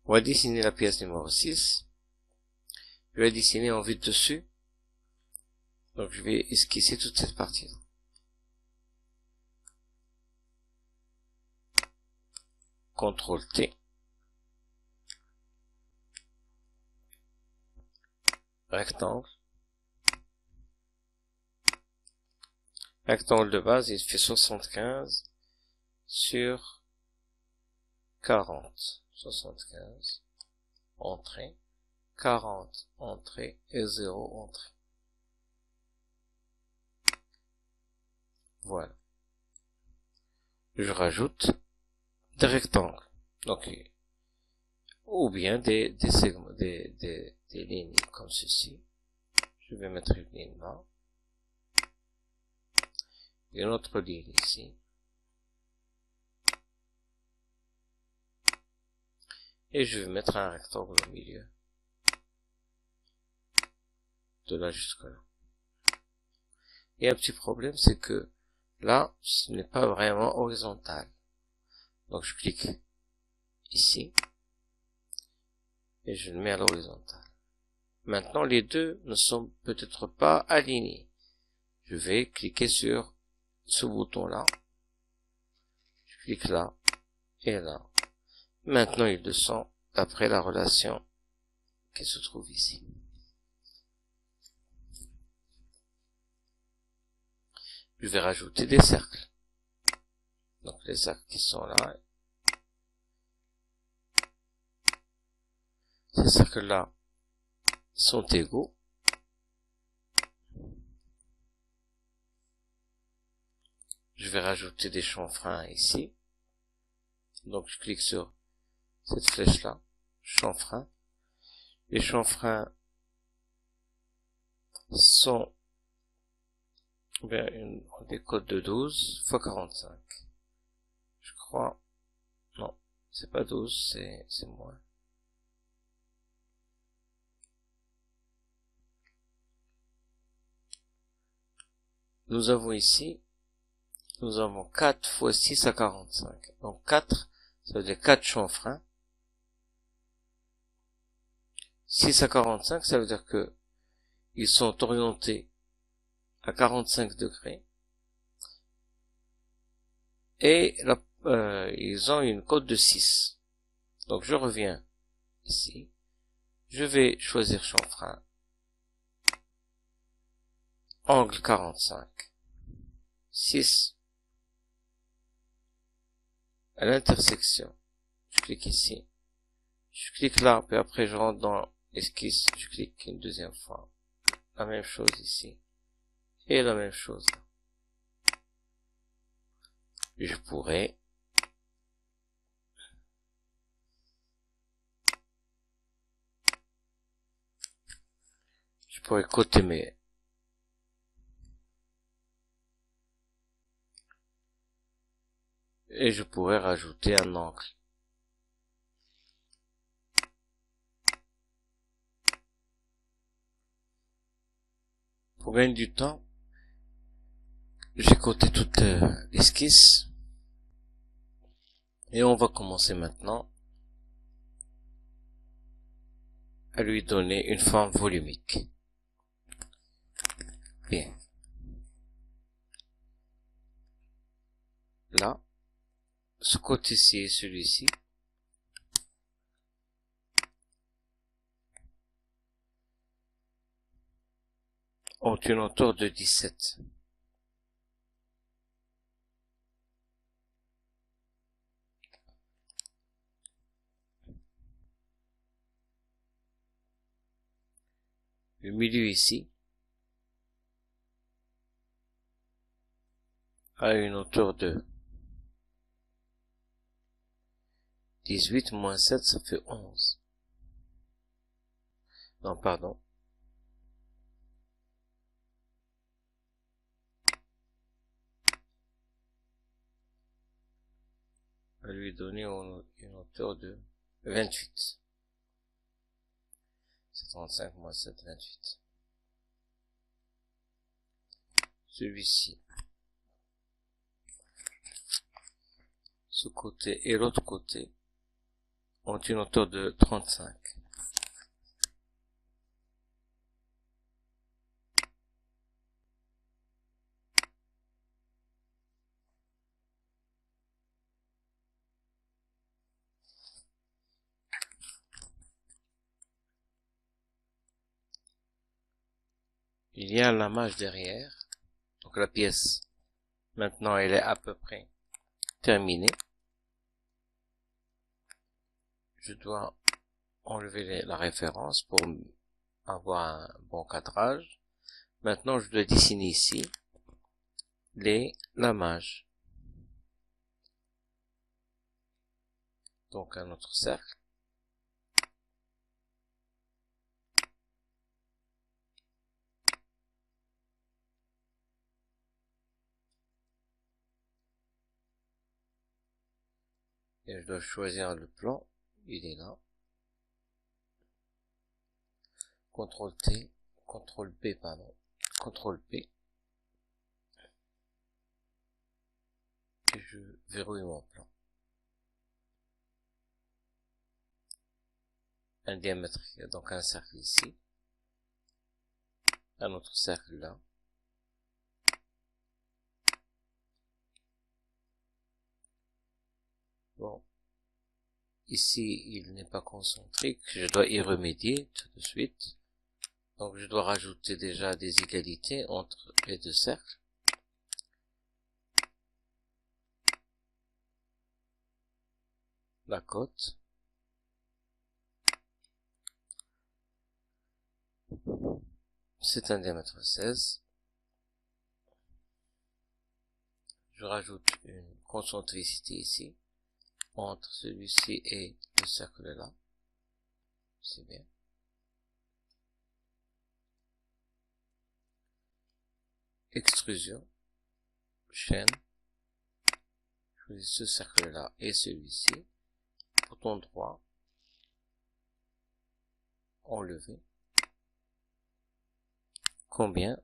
On va dessiner la pièce numéro 6. Je vais dessiner en vue de dessus. Donc je vais esquisser toute cette partie-là. CTRL T. Rectangle. Rectangle de base, il fait 75 sur 40. 75. Entrée. 40. Entrée. Et 0 entrée. Voilà. Je rajoute des rectangles. Donc, ou bien des segments, des lignes comme ceci. Je vais mettre une ligne là. Et une autre ligne ici. Et je vais mettre un rectangle au milieu. De là jusqu'à là. Et un petit problème, c'est que là, ce n'est pas vraiment horizontal. Donc je clique ici. Et je le mets à l'horizontale. Maintenant, les deux ne sont peut-être pas alignés. Je vais cliquer sur ce bouton-là. Je clique là et là. Maintenant, ils le sont d'après la relation qui se trouve ici. Je vais rajouter des cercles. Donc les cercles qui sont là. Ces cercles-là sont égaux. Je vais rajouter des chanfreins ici. Donc je clique sur cette flèche-là, chanfrein. Les chanfreins sont des codes de 12 x 45. Je crois. Non, c'est pas 12, c'est moins. Nous avons ici, nous avons 4 x 6 à 45. Donc 4, ça veut dire 4 chanfreins. 6 à 45, ça veut dire que ils sont orientés à 45 degrés. Et ils ont une cote de 6. Donc je reviens ici. Je vais choisir chanfrein. Angle 45. 6. À l'intersection. Je clique ici. Je clique là, puis après je rentre dans esquisse. Je clique une deuxième fois. La même chose ici. Et la même chose là. Je pourrais coter mes et je pourrais rajouter un angle. Pour gagner du temps, j'ai coté toute l'esquisse et on va commencer maintenant à lui donner une forme volumique. Bien. Là, ce côté-ci et celui-ci ont une hauteur de 17. Le milieu ici a une hauteur de 18 moins 7, ça fait 11. Non, pardon. On va lui donner une hauteur de 28. C'est 35 moins 7, 28. Celui-ci. Ce côté et l'autre côté ont une hauteur de 35. Il y a un lamage derrière. Donc la pièce, maintenant, elle est à peu près terminée. Je dois enlever la référence pour avoir un bon cadrage. Maintenant, je dois dessiner ici les lamages. Donc un autre cercle. Et je dois choisir le plan. Il est là. CTRL T, CTRL P, pardon. CTRL P. Et je verrouille mon plan. Un diamètre, donc un cercle ici. Un autre cercle là. Bon. Ici, il n'est pas concentrique. Je dois y remédier tout de suite. Donc, je dois rajouter déjà des égalités entre les deux cercles. La côte. C'est un diamètre 16. Je rajoute une concentricité ici, entre celui-ci et le cercle là. C'est bien. Extrusion. Chaîne. Je choisis ce cercle là et celui-ci. Bouton droit. Enlever. Combien?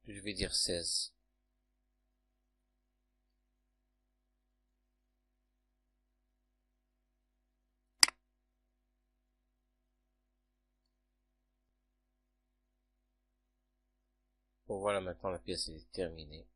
Je vais dire 16. Bon, voilà, maintenant la pièce est terminée.